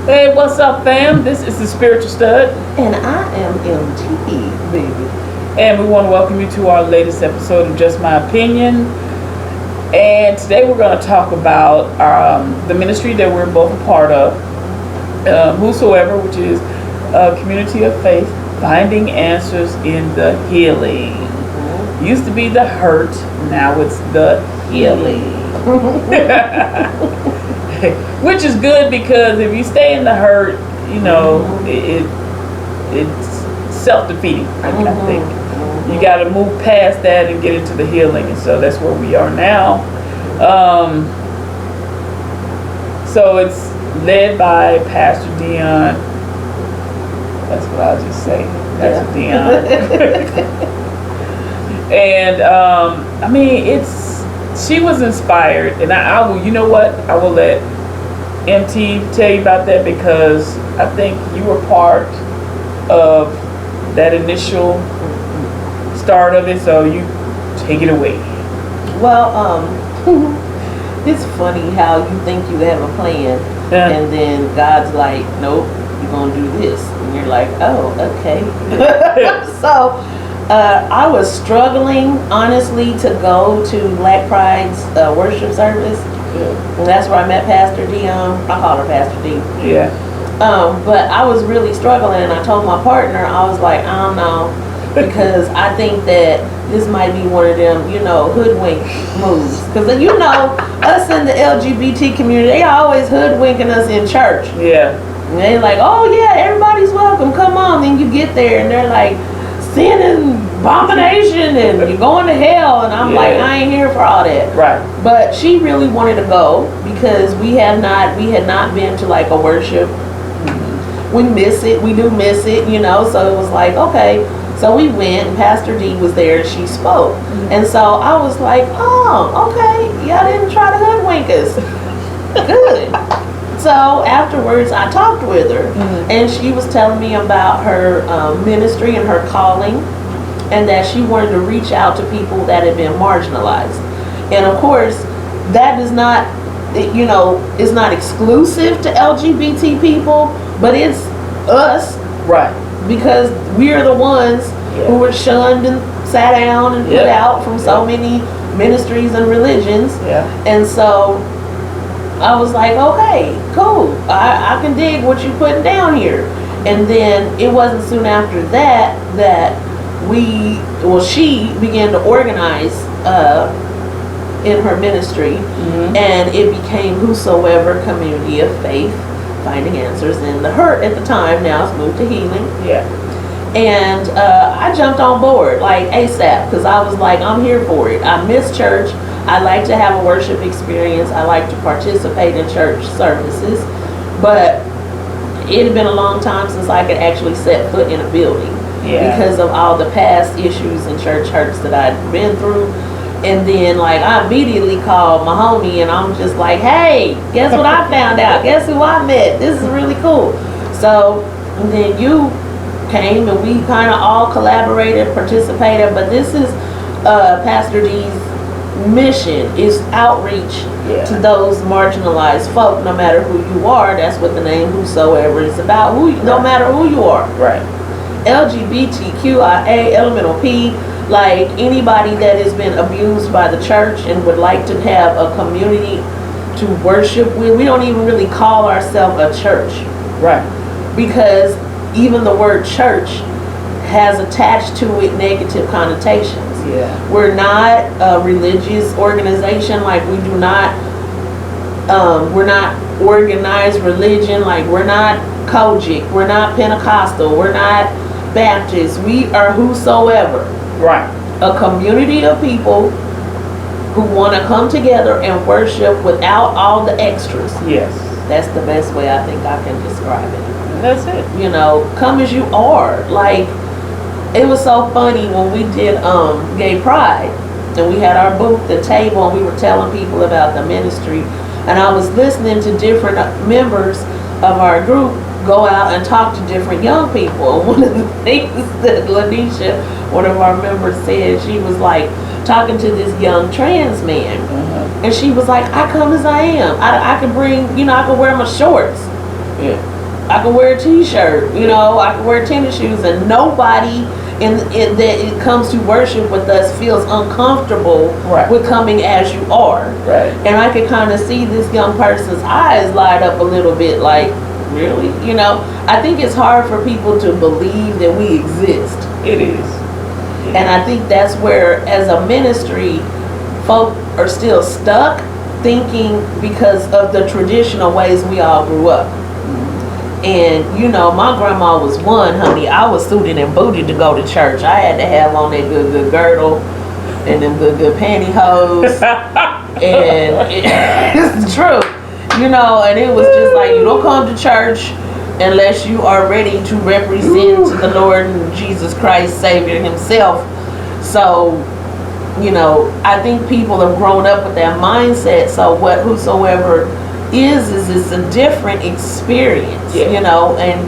Hey, what's up, fam? This is the Spiritual Studd, And I am MT, baby. and we want to welcome you to our latest episode of Just My Opinion. And today we're going to talk about the ministry that we're both a part of, Whosoever, which is a community of faith, finding answers in the healing. Used to be the hurt, now it's the healing. Which is good, because if you stay in the hurt, you know, it's self-defeating, I think. You got to move past that and get into the healing, and so that's where we are now. So it's led by Pastor Dion. That's what I'll just say. Pastor Dion. And I mean, she was inspired, and I will, you know what, I will let MT tell you about that, because I think you were part of that initial start of it, so you take it away. Well, it's funny how you think you have a plan, and then God's like, nope, you're going to do this. And you're like, oh, okay. So, I was struggling, honestly, to go to Black Pride's worship service. Yeah. And that's where I met Pastor Dion. I call her Pastor D. Yeah. But I was really struggling, and I told my partner, I was like, I don't know, because I think that this might be one of them, you know, hoodwink moves. Because, you know, us in the LGBT community, they always hoodwinking us in church. Yeah. And they're like, oh yeah, everybody's welcome, come on. Then you get there, and they're like, sin and abomination, and you're going to hell. And I'm like, I ain't here for all that. Right. But she really wanted to go, because we had not been to like a worship. We miss it. We do miss it, you know. So it was like, okay. So we went, and Pastor D was there, and she spoke. And so I was like, oh, okay. Y'all didn't try to hoodwink us. Good. So afterwards, I talked with her, and she was telling me about her ministry and her calling, and that she wanted to reach out to people that had been marginalized. And of course, that is not, you know, it's not exclusive to LGBT people, but it's us. Right. Because we're the ones who were shunned and sat down and put out from so many ministries and religions. Yeah. And so I was like, okay, cool. I can dig what you're putting down here. And then it wasn't soon after that she began to organize in her ministry, and it became Whosoever Community of Faith, Finding Answers in the Hurt at the time. Now it's moved to Healing. Yeah. And I jumped on board like ASAP, because I was like, I'm here for it. I miss church. I like to have a worship experience. I like to participate in church services. But it had been a long time since I could actually set foot in a building, because of all the past issues and church hurts that I'd been through. And then, like, I immediately called my homie, and I'm just like, hey, guess what I found out? Guess who I met? This is really cool. So, and then you came, and we kind of all collaborated, participated. But this is Pastor D's mission, is outreach to those marginalized folk, no matter who you are. That's what the name Whosoever is about. No matter who you are. Right. LGBTQIA, elemental P, like anybody that has been abused by the church and would like to have a community to worship with. We don't even really call ourselves a church. Right. Because even the word church has attached to it negative connotations. Yeah. We're not a religious organization. Like, we do not, we're not organized religion. Like, we're not Kojic, we're not Pentecostal, we're not Baptist. We are Whosoever. Right. A community of people who want to come together and worship without all the extras. Yes. That's the best way I think I can describe it. That's it. You know, come as you are. Like, it was so funny when we did Gay Pride, and we had our booth, the table, and we were telling people about the ministry. And I was listening to different members of our group go out and talk to different young people. And one of the things that Lanisha, one of our members, said, she was like talking to this young trans man, and she was like, I come as I am. I can bring, you know, I can wear my shorts. Yeah. I can wear a t-shirt, you know, I can wear tennis shoes, and nobody in that it comes to worship with us feels uncomfortable Right. with coming as you are. Right. And I could kind of see this young person's eyes light up a little bit, like, really? You know, I think it's hard for people to believe that we exist. It is. And I think that's where, as a ministry, folk are still stuck thinking because of the traditional ways we all grew up. And, you know, my grandma was one, honey. I was suited and booted to go to church. I had to have on that good girdle and them good pantyhose. And it's true. You know, and it was just like, you don't come to church unless you are ready to represent the Lord Jesus Christ, Savior himself. So, you know, I think people have grown up with that mindset. So what whosoever is it's a different experience, you know, and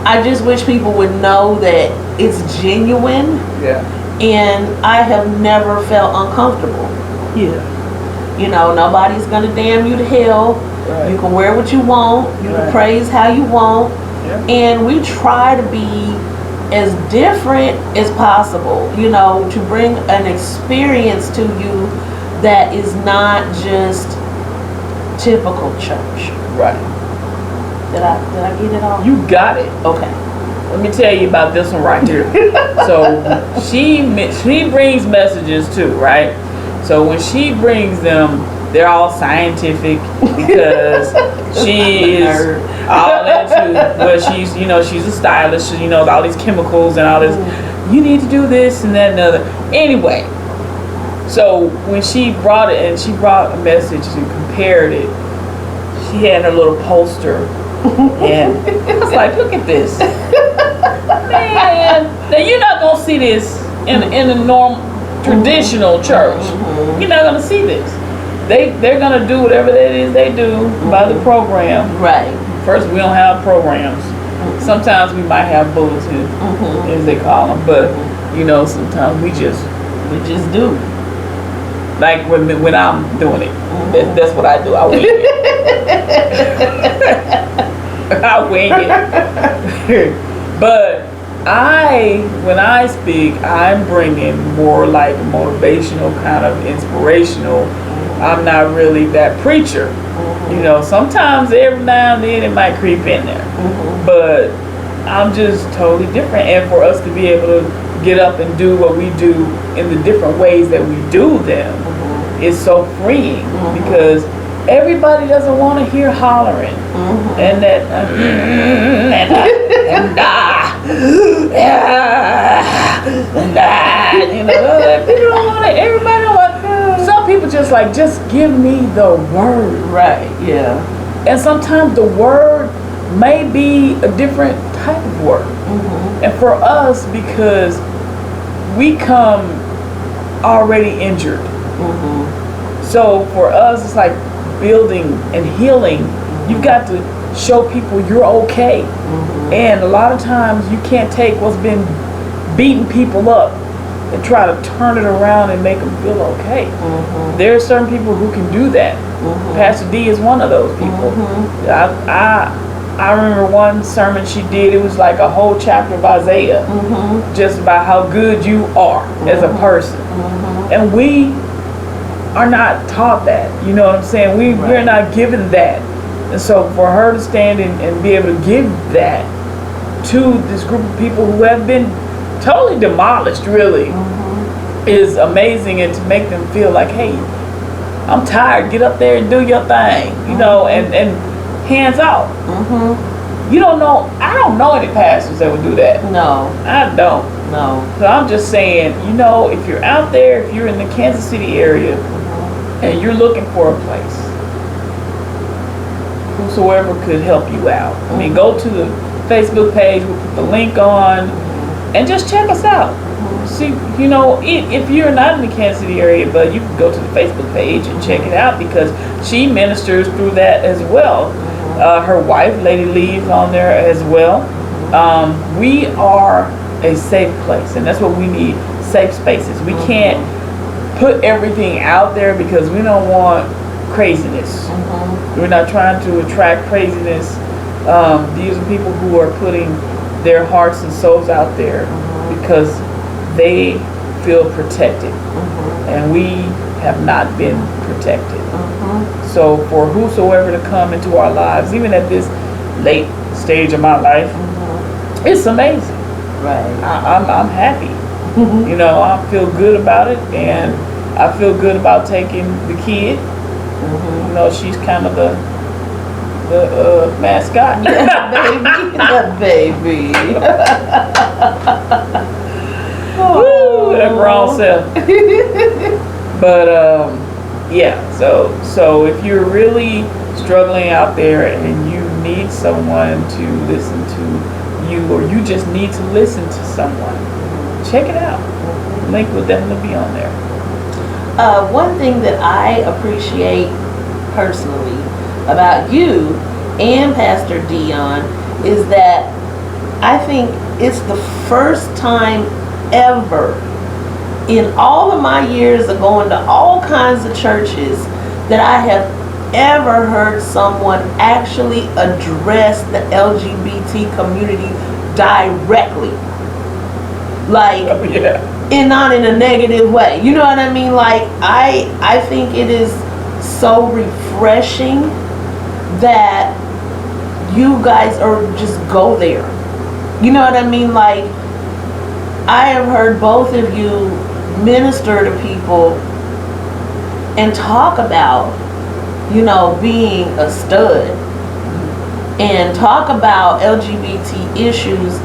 I just wish people would know that it's genuine. Yeah. And I have never felt uncomfortable. Yeah. You know, nobody's gonna damn you to hell. Right. You can wear what you want. You can praise how you want. Yeah. And we try to be as different as possible, you know, to bring an experience to you that is not just typical church. Right. Did I get it all? You got it. Okay. Let me tell you about this one right here. So she brings messages too, right? So when she brings them, they're all scientific because she is all into, well, she's, you know, she's a stylist, you know, all these chemicals and all this, you need to do this and that and other. Anyway, so when she brought it, and she brought a message and compared it, she had her little poster, and I was like, look at this. Man, now you're not going to see this in a normal, traditional church. You're not going to see this. They're gonna do whatever that is they do by the program. Right. First, we don't have programs. Sometimes we might have bulletins, as they call them, but you know, sometimes we just do. Like when I'm doing it, that's what I do. I wing it. I wing it. But when I speak, I'm bringing more like motivational, kind of inspirational. I'm not really that preacher. You know, sometimes every now and then it might creep in there. But I'm just totally different. And for us to be able to get up and do what we do in the different ways that we do them is so freeing because everybody doesn't want to hear hollering and that you know, people don't want it. Everybody don't want. Some people just like, just give me the word. Right. Yeah. And sometimes the word may be a different type of word. And for us, because we come already injured, so for us it's like building and healing. You've got to show people you're okay. And a lot of times you can't take what's been beating people up and try to turn it around and make them feel okay. There are certain people who can do that. Pastor D is one of those people. I remember one sermon she did, it was like a whole chapter of Isaiah, just about how good you are as a person. And we are not taught that, you know what I'm saying? We're not given that. And so for her to stand and be able to give that to this group of people who have been totally demolished, really, is amazing. And to make them feel like, hey, I'm tired, get up there and do your thing, you know, and hands out. You don't know, I don't know any pastors that would do that. No. I don't. No. So I'm just saying, you know, if you're out there, if you're in the Kansas City area and you're looking for a place, whosoever could help you out. I mean, go to the Facebook page, we'll put the link on, and just check us out. See, you know, if you're not in the Kansas City area, but you can go to the Facebook page and check it out because she ministers through that as well. Her wife, Lady Lee, is on there as well. We are a safe place, and that's what we need, safe spaces. We can't put everything out there because we don't want craziness. We're not trying to attract craziness. These are people who are putting their hearts and souls out there because they feel protected, and we have not been protected. So for whosoever to come into our lives, even at this late stage of my life, it's amazing. Right. I'm happy. You know, I feel good about it, and I feel good about taking the kid. You know, she's kind of the mascot. The baby. Woo, that grown self. But yeah, so if you're really struggling out there and you need someone to listen to you, or you just need to listen to someone, check it out. Link will definitely be on there. One thing that I appreciate personally about you and Pastor Dion is that I think it's the first time ever in all of my years of going to all kinds of churches that I have ever heard someone actually address the LGBT community directly. Like, and not in a negative way. You know what I mean? Like, I think it is so refreshing that you guys are just go there. You know what I mean? Like, I have heard both of you minister to people and talk about, you know, being a stud, and talk about LGBT issues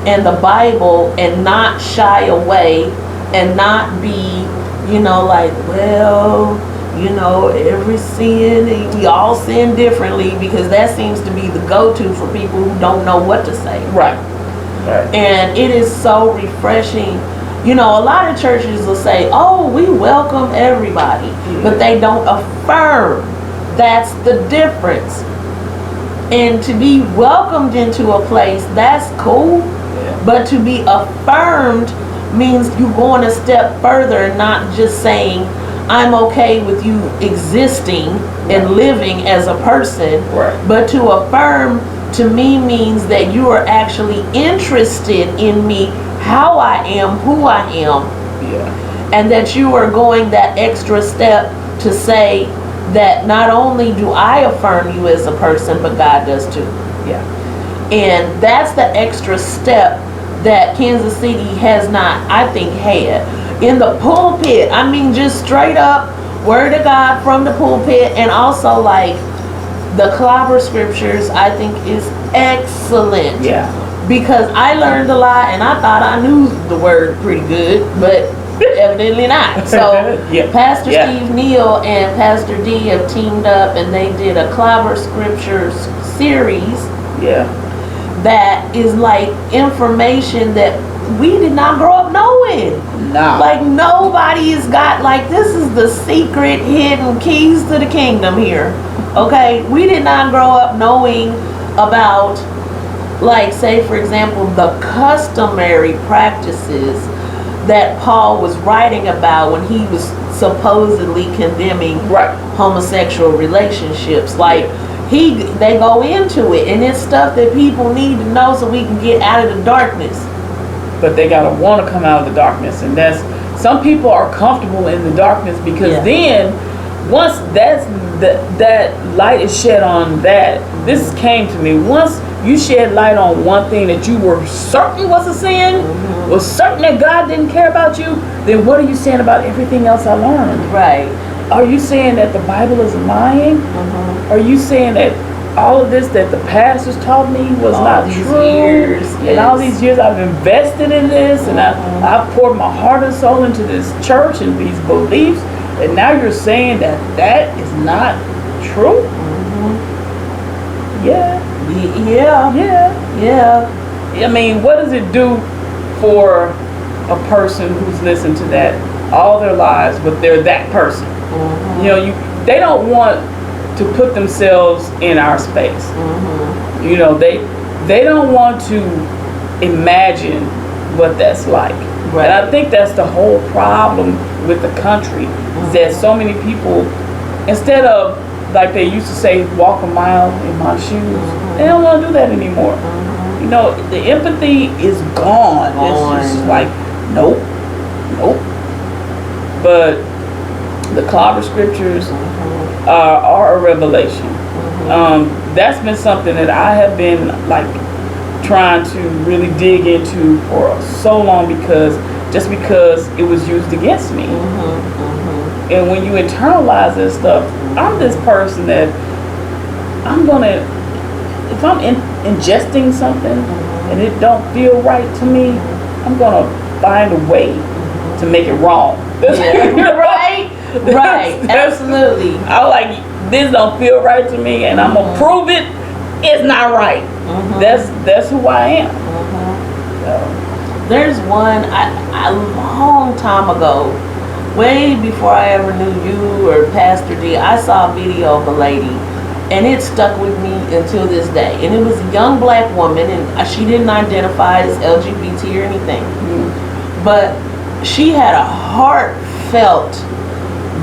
and the Bible, and not shy away, and not be, you know, like, well, you know, every sin, we all sin differently, because that seems to be the go-to for people who don't know what to say. Right. And it is so refreshing. You know, a lot of churches will say, oh, we welcome everybody, but they don't affirm. That's the difference. And to be welcomed into a place, that's cool, but to be affirmed means you're going a step further, and not just saying, I'm okay with you existing and living as a person, but to affirm to me means that you are actually interested in me, how I am, who I am, and that you are going that extra step to say that not only do I affirm you as a person, but God does too. And that's the extra step that Kansas City has not, I think, had. In the pulpit, I mean, just straight up word of God from the pulpit, and also like the clobber scriptures, I think is excellent. Because I learned a lot, and I thought I knew the word pretty good, but evidently not. So Pastor Steve Neal and Pastor D have teamed up, and they did a clobber scriptures series that is like information that we did not grow up knowing. Like, nobody's got, like, this is the secret hidden keys to the kingdom here. Okay, we did not grow up knowing about, like, say for example, the customary practices that Paul was writing about when he was supposedly condemning homosexual relationships. Like, they go into it, and it's stuff that people need to know so we can get out of the darkness. But they gotta want to come out of the darkness, and that's, some people are comfortable in the darkness, because then once that light is shed on that, this came to me, once you shed light on one thing that you were certain was a sin, was certain that God didn't care about you, then what are you saying about everything else I learned? Are you saying that the Bible is lying? Are you saying that all of this that the pastors taught me was not true? And all these years I've invested in this, and I've poured my heart and soul into this church and these beliefs, and now you're saying that that is not true? I mean, what does it do for a person who's listened to that all their lives, but they're that person? You know, they don't want to put themselves in our space. You know, they don't want to imagine what that's like. And I think that's the whole problem with the country, is that so many people instead of, like they used to say, walk a mile in my shoes, they don't want to do that anymore. You know, the empathy is gone. It's just like, nope. But the clobber scriptures are a revelation. That's been something that I have been like trying to really dig into for so long, because it was used against me. And when you internalize this stuff, I'm this person that if I'm ingesting something and it don't feel right to me, I'm gonna find a way to make it wrong. Right, absolutely. I like, this don't feel right to me, and I'm gonna prove it. It's not right. That's who I am. So. There's one a long time ago, way before I ever knew you or Pastor D. I saw a video of a lady, and it stuck with me until this day. And it was a young black woman, and she didn't identify as LGBT or anything, but she had a heartfelt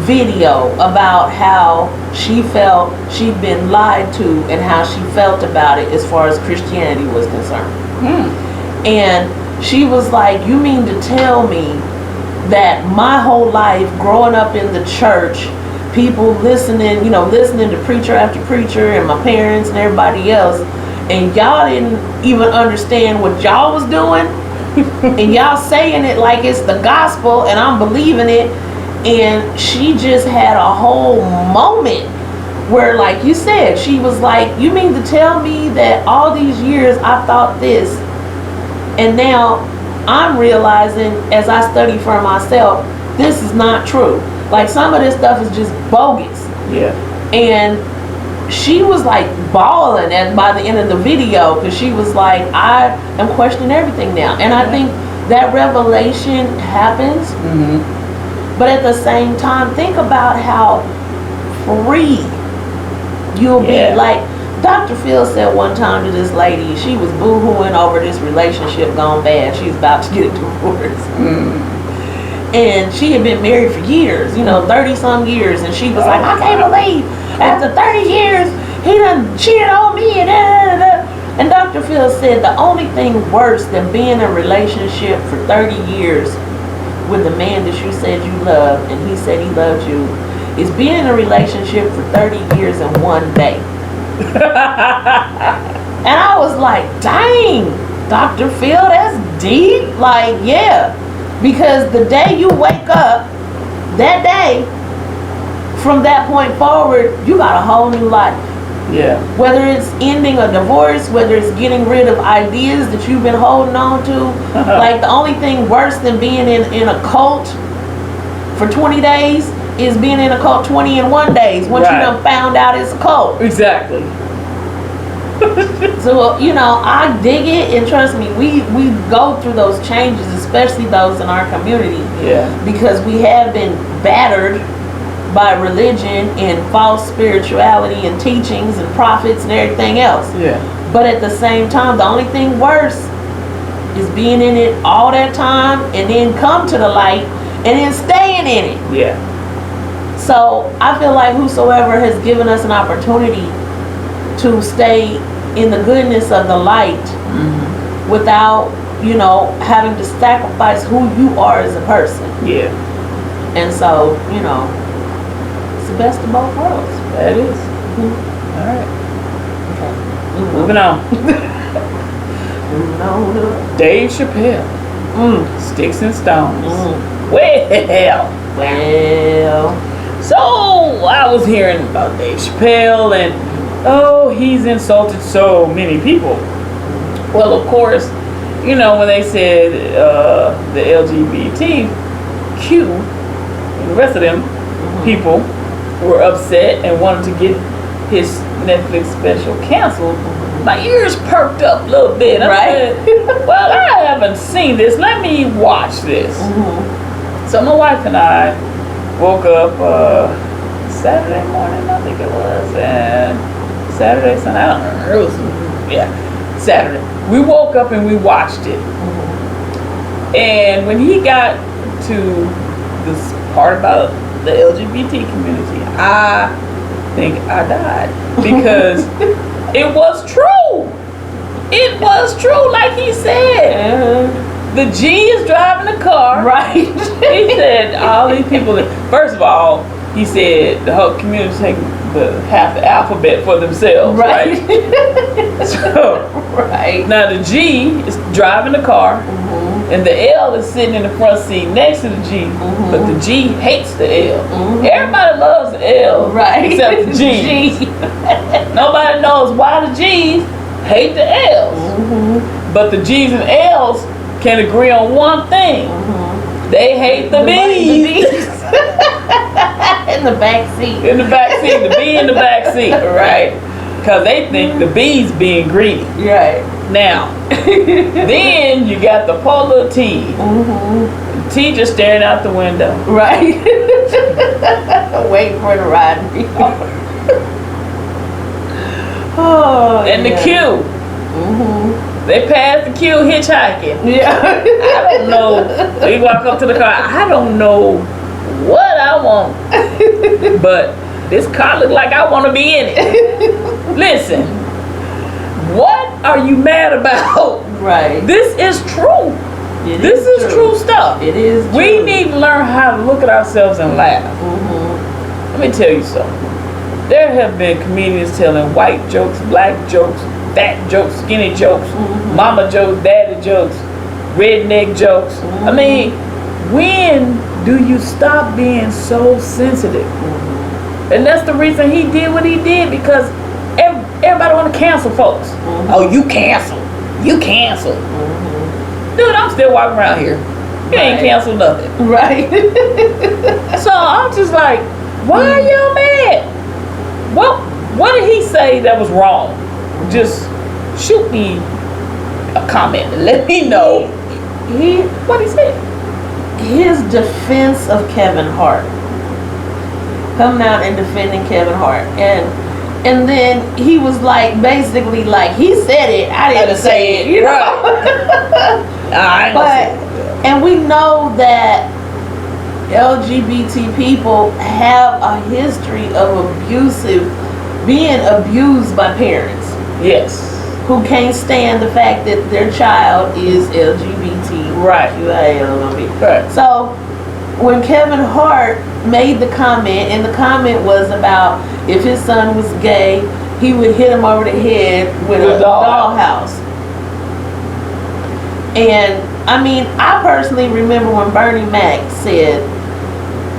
video about how she felt she'd been lied to and how she felt about it as far as Christianity was concerned. And she was like, you mean to tell me that my whole life growing up in the church, people listening to preacher after preacher and my parents and everybody else, and y'all didn't even understand what y'all was doing, and y'all saying it like it's the gospel and I'm believing it. And she just had a whole moment where, like you said, she was like, you mean to tell me that all these years I thought this, and now I'm realizing as I study for myself, this is not true. Like, some of this stuff is just bogus. Yeah. And she was like bawling by the end of the video, because she was like, I am questioning everything now. And I think that revelation happens. But at the same time, think about how free you'll be. Like, Dr. Phil said one time to this lady, she was boo-hooing over this relationship gone bad. She was about to get a divorce. And she had been married for years, 30-some years. And she was like, I can't believe after 30 years, he done cheated on me. And Dr. Phil said the only thing worse than being in a relationship for 30 years with the man that you said you loved and he said he loved you is being in a relationship for 30 years in one day. And I was like, dang, Dr. Phil, that's deep. Like, yeah, because the day you wake up, that day, from that point forward, you got a whole new life. Yeah. Whether it's ending a divorce, whether it's getting rid of ideas that you've been holding on to. Like, the only thing worse than being in a cult for 20 days is being in a cult 21 days once you done found out it's a cult. Exactly. So, I dig it, and trust me, we go through those changes, especially those in our community. Yeah. Because we have been battered by religion and false spirituality and teachings and prophets and everything else. Yeah. But at the same time, the only thing worse is being in it all that time and then come to the light and then staying in it. Yeah. So I feel like whosoever has given us an opportunity to stay in the goodness of the light without, having to sacrifice who you are as a person. Yeah. And so, it's the best of both worlds. That is. All right. Moving on. Dave Chappelle. Sticks and Stones. Well. So I was hearing about Dave Chappelle, and he's insulted so many people. Well, of course, when they said the LGBTQ and the rest of them people were upset and wanted to get his Netflix special canceled, my ears perked up a little bit. I said, well, I haven't seen this. Let me watch this. So my wife and I woke up Saturday morning, I think it was, and Saturday, Sunday, I don't remember. It was, Saturday. We woke up and we watched it. And when he got to this part about the LGBT community, I think I died because it was true. It was true, like he said. The G is driving the car. Right. He said all these people. First of all, he said the whole community taking half the alphabet for themselves. Right. So right. now the G is driving the car, and the L is sitting in the front seat next to the G. But the G hates the L. Everybody loves the L, right? Except the G. Nobody knows why the G's hate the L's. But the G's and L's can agree on one thing. They hate the B's. In the back seat. In the back seat. The B in the back seat. Right. Because they think the B's being greedy. Right. Now, then you got the polar T. The T just staring out the window. Right. Waiting for the ride to be over. Oh, and the Q. They passed the Q hitchhiking. Yeah. I don't know. We walk up to the car. I don't know what I want. But this car looks like I want to be in it. Listen. What are you mad about? Right. This is true. This is true stuff. It is true. We need to learn how to look at ourselves and laugh. Let me tell you something. There have been comedians telling white jokes, black jokes, fat jokes, skinny jokes, mama jokes, daddy jokes, redneck jokes. I mean, when do you stop being so sensitive? And that's the reason he did what he did, because everybody want to cancel folks. Oh, you cancel. You cancel. Dude, I'm still walking around here. You ain't canceled nothing. Right. So I'm just like, why are y'all mad? Well, what did he say that was wrong? Just shoot me a comment and let me know. What he said. His defense of Kevin Hart. Coming out and defending Kevin Hart. And then he was like, basically like, he said it, I didn't say it. You know? Right. And we know that LGBT people have a history of being abused by parents. Yes. Who can't stand the fact that their child is LGBT. Right. Right. So when Kevin Hart made the comment, and the comment was about if his son was gay, he would hit him over the head with a dollhouse. And I mean, I personally remember when Bernie Mac said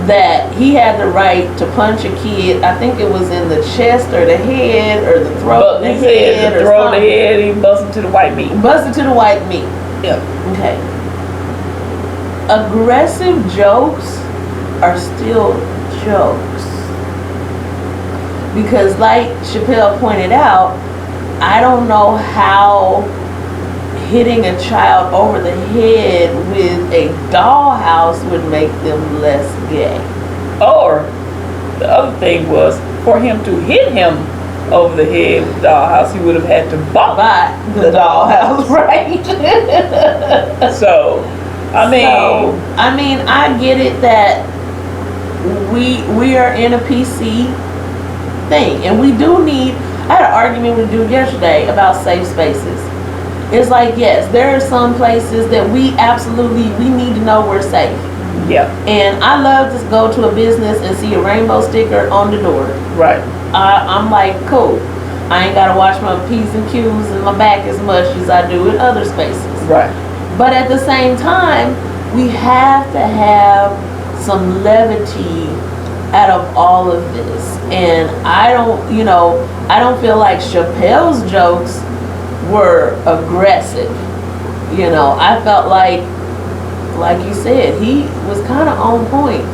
that he had the right to punch a kid. I think it was in the chest or the head or the throat. He said the throat, the head. He busted to the white meat. Busted to the white meat. Yep. Okay. Aggressive jokes are still jokes, because like Chappelle pointed out, I don't know how hitting a child over the head with a dollhouse would make them less gay. Or the other thing was, for him to hit him over the head with the dollhouse, he would have had to buy the dollhouse, right? So, I mean, I get it that we are in a PC thing, and we do need. I had an argument with a dude yesterday about safe spaces. It's like, yes, there are some places that we need to know we're safe. Yeah. And I love to go to a business and see a rainbow sticker on the door. Right. I'm like, cool. I ain't gotta watch my P's and Q's and my back as much as I do in other spaces. Right. But at the same time, we have to have some levity out of all of this. And I don't feel like Chappelle's jokes were aggressive. I felt like you said, he was kind of on point.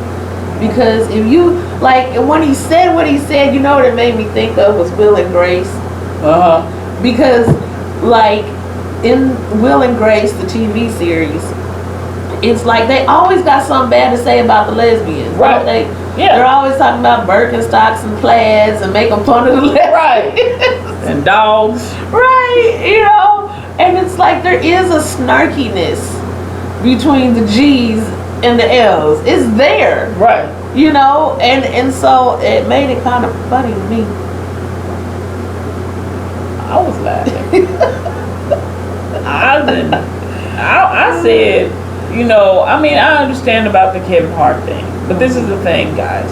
Because if you, like, when he said what he said, you know what it made me think of was Will and Grace. Because, like, in Will and Grace, the TV series, it's like they always got something bad to say about the lesbians. Right. Don't they? Yeah. They're always talking about Birkenstocks and plaids and making fun of the lesbians. Right. And dogs. Right. And it's like there is a snarkiness between the G's and the L's. It's there. Right. You know, and so it made it kind of funny to me. I was laughing. I said, you know, I mean, I understand about the Kevin Hart thing, but this is the thing, guys.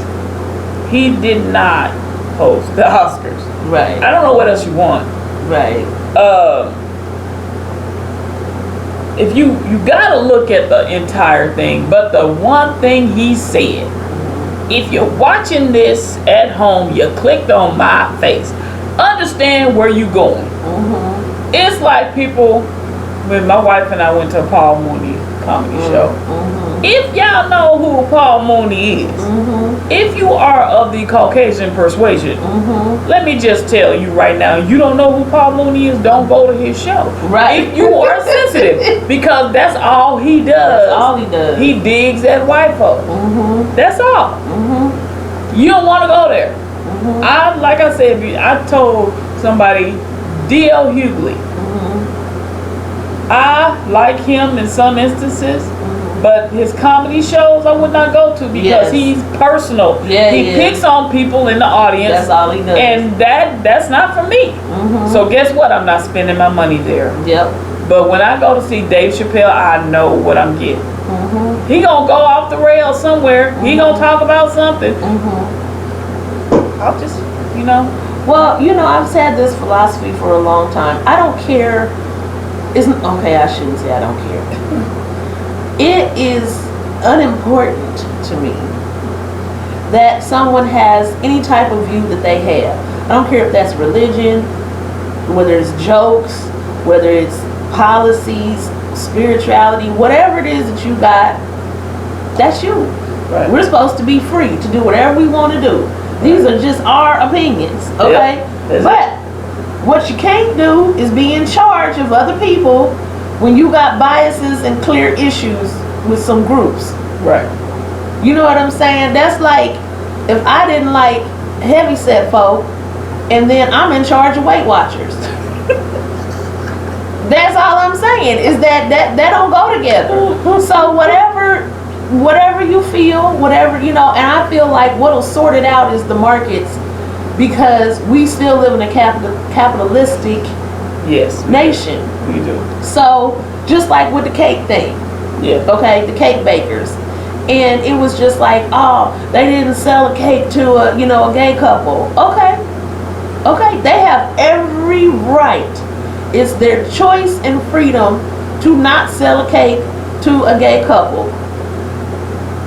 He did not host the Oscars. Right. I don't know what else you want. Right. If you gotta look at the entire thing, but the one thing he said, if you're watching this at home, you clicked on my face, understand where you going. Mm-hmm. It's like people, when my wife and I went to a Paul Mooney comedy show. If y'all know who Paul Mooney is, if you are of the Caucasian persuasion, let me just tell you right now, you don't know who Paul Mooney is, don't go to his show. Right. If you are sensitive, because that's all he does. That's all he does. He digs at white folks. That's all. You don't want to go there. Like I said, I told somebody, D.L. Hughley, I like him in some instances, but his comedy shows I would not go to because he's personal. He picks on people in the audience. That's all he does. And that's not for me. So guess what? I'm not spending my money there. Yep. But when I go to see Dave Chappelle, I know what I'm getting. He gonna go off the rails somewhere. He gonna talk about something. I'll just, you know. Well, you know, I've had this philosophy for a long time. I don't care. Okay, I shouldn't say I don't care. It is unimportant to me that someone has any type of view that they have. I don't care if that's religion, whether it's jokes, whether it's policies, spirituality, whatever it is that you got, that's you. Right. We're supposed to be free to do whatever we want to do. These are just our opinions, okay? But what you can't do is be in charge of other people when you got biases and clear issues with some groups. Right. You know what I'm saying? That's like if I didn't like heavyset folk and then I'm in charge of Weight Watchers. That's all I'm saying is that don't go together. So whatever you feel, whatever, you know, and I feel like what'll sort it out is the markets, because we still live in a capitalistic nation. We do. So just like with the cake thing, okay, the cake bakers, and it was just like, oh, they didn't sell a cake to a gay couple. Okay, they have every right. It's their choice and freedom to not sell a cake to a gay couple.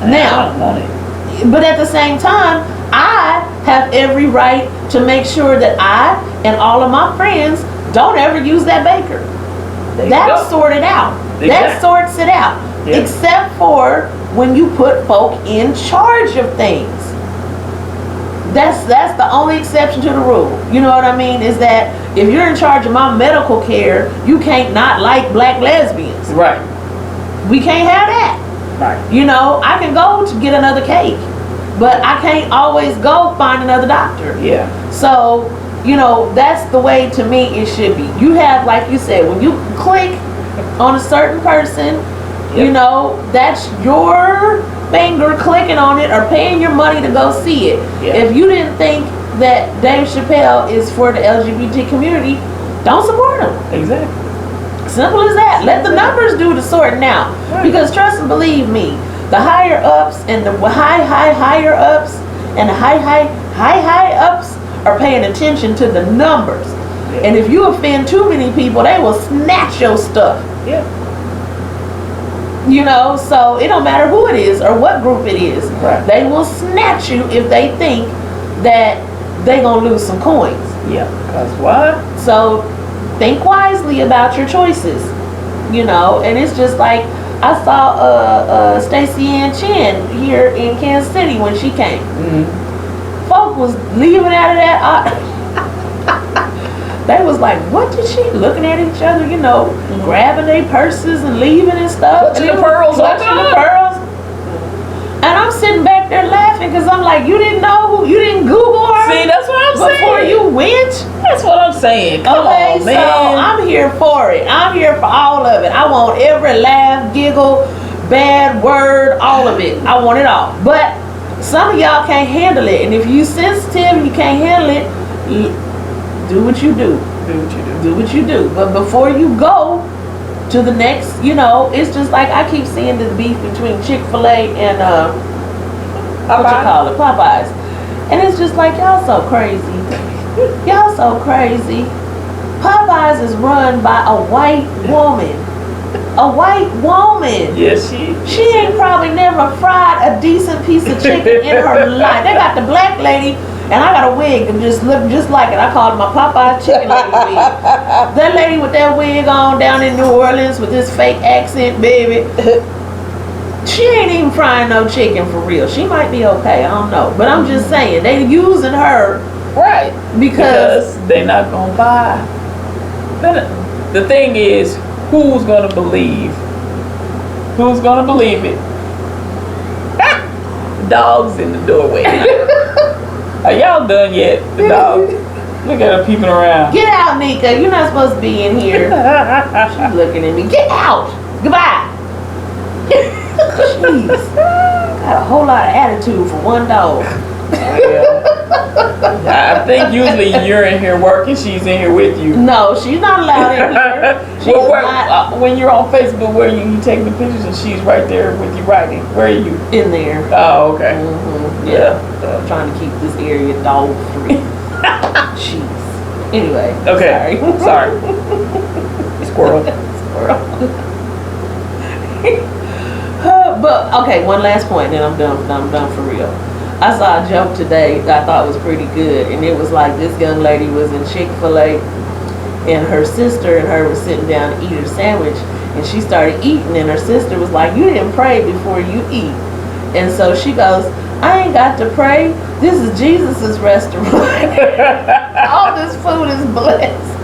Now, I don't want it. but at the same time, I have every right to make sure that I and all of my friends don't ever use that baker. That's sorted out. Exactly. That sorts it out. Yeah. Except for when you put folk in charge of things. That's the only exception to the rule. You know what I mean? Is that if you're in charge of my medical care, you can't not like black lesbians. Right. We can't have that. Right. You know, I can go to get another cake, but I can't always go find another doctor. Yeah. So, you know, that's the way to me it should be. You have, like you said, when you click on a certain person, you know, that's your finger clicking on it or paying your money to go see it. If you didn't think that Dave Chappelle is for the LGBT community, don't support him. Exactly. Simple as that. Let the numbers do the sorting out. Right. Because trust and believe me, the higher ups and the higher ups and the high ups are paying attention to the numbers. And if you offend too many people, they will snatch your stuff. You know, so it don't matter who it is or what group it is. Right. They will snatch you if they think that they gonna lose some coins. Because why? So think wisely about your choices. You know, and it's just like I saw Stacey Ann Chen here in Kansas City when she came. Folk was leaving out of that. They was like, what did she? Looking at each other, you know, grabbing their purses and leaving and stuff. Clutching the pearls. Clutching the pearls. And I'm sitting back there laughing because I'm like, you didn't know you didn't Google her? See, that's what I'm saying. Before you went? That's what I'm saying. Come on, man. So I'm here for it. I'm here for all of it. I want every laugh, giggle, bad word, all of it. I want it all. But some of y'all can't handle it, and if you sensitive and you can't handle it, do what you do. Do what you do. Do what you do. But before you go to the next, it's just like I keep seeing this beef between Chick-fil-A and Popeyes. And it's just like, y'all so crazy. Y'all so crazy. Popeyes is run by a white woman. A white woman. Yes, She ain't probably never fried a decent piece of chicken in her life. They got the black lady, and I got a wig that just looked just like it. I called it my Popeye chicken lady wig. That lady with that wig on down in New Orleans with this fake accent, baby. She ain't even frying no chicken for real. She might be okay, I don't know. But I'm just saying, they using her. Right. Because they're not going to buy. The thing is, who's going to believe? Who's going to believe it? Dogs in the doorway. Are y'all done yet? The dog. Look at her peeping around. Get out, Nika. You're not supposed to be in here. She's looking at me. Get out. Goodbye. Jeez. Got a whole lot of attitude for one dog. I think usually you're in here working, she's in here with you. No, she's not allowed in here. When you're on Facebook, where you taking the pictures and she's right there with you writing? Where are you? In there. Oh, okay. Mm-hmm. Yeah. I'm trying to keep this area dog free. Jeez. Anyway. Okay. Sorry. Squirrel. But okay, one last point, and I'm done for real. I saw a joke today that I thought was pretty good, and it was like this young lady was in Chick-fil-A, and her sister and her was sitting down to eat her sandwich, and she started eating, and her sister was like, "You didn't pray before you eat," and so she goes, "I ain't got to pray. This is Jesus's restaurant. All this food is blessed."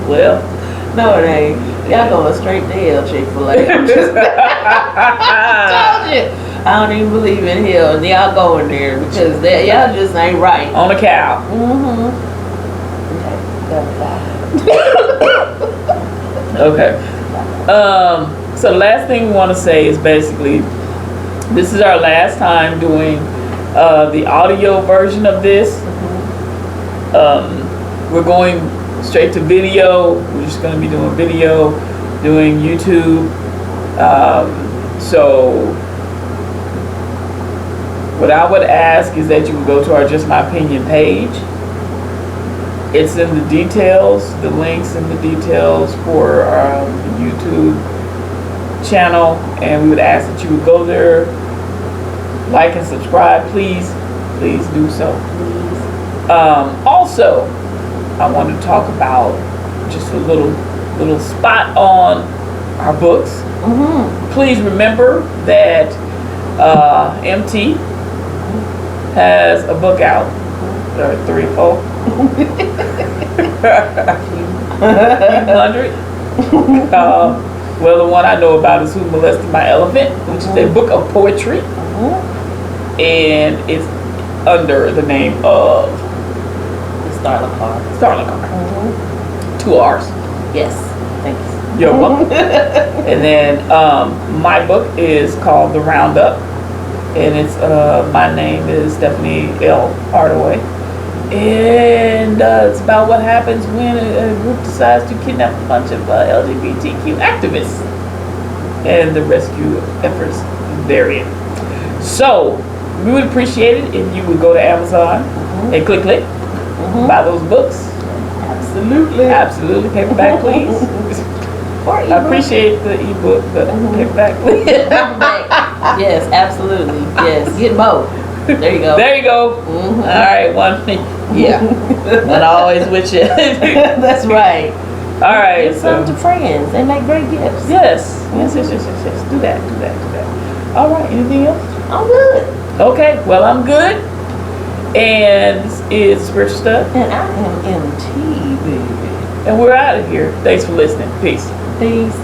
Well, no, it ain't. Y'all going straight to hell, Chick-fil-A. I'm just I told you. I don't even believe in hell, and y'all going there because y'all just ain't right. On a cow. Mm-hmm. Okay. So the last thing we want to say is basically, this is our last time doing the audio version of this. We're going straight to video. We're just going to be doing video, doing YouTube. So what I would ask is that you would go to our Just My Opinion page. It's in the details, the links in the details for our YouTube channel, and we would ask that you would go there, like and subscribe, please do so. Also, I want to talk about just a little spot on our books. Please remember that MT has a book out. There are 3 or 4. 100. Well, the one I know about is Who Molested My Elephant, which is a book of poetry, and it's under the name of Starla Carr. 2 R's. Yes, thanks. You're welcome. And then my book is called The Roundup, and it's my name is Stephanie L. Hardaway, and it's about what happens when a group decides to kidnap a bunch of LGBTQ activists and the rescue efforts therein. So we would appreciate it if you would go to Amazon and click buy those books. Absolutely, paperback, please. I appreciate the ebook, but paperback, please. Yes, absolutely. Yes, get both. There you go. There you go. All right, one. Yeah, one always with you. That's right. All right. Give some to friends. They make great gifts. Yes. Do that. All right. Anything else? I'm good. Okay. Well, I'm good. And this is Spiritual Studd. And I am MT, baby. And we're out of here. Thanks for listening. Peace. Peace.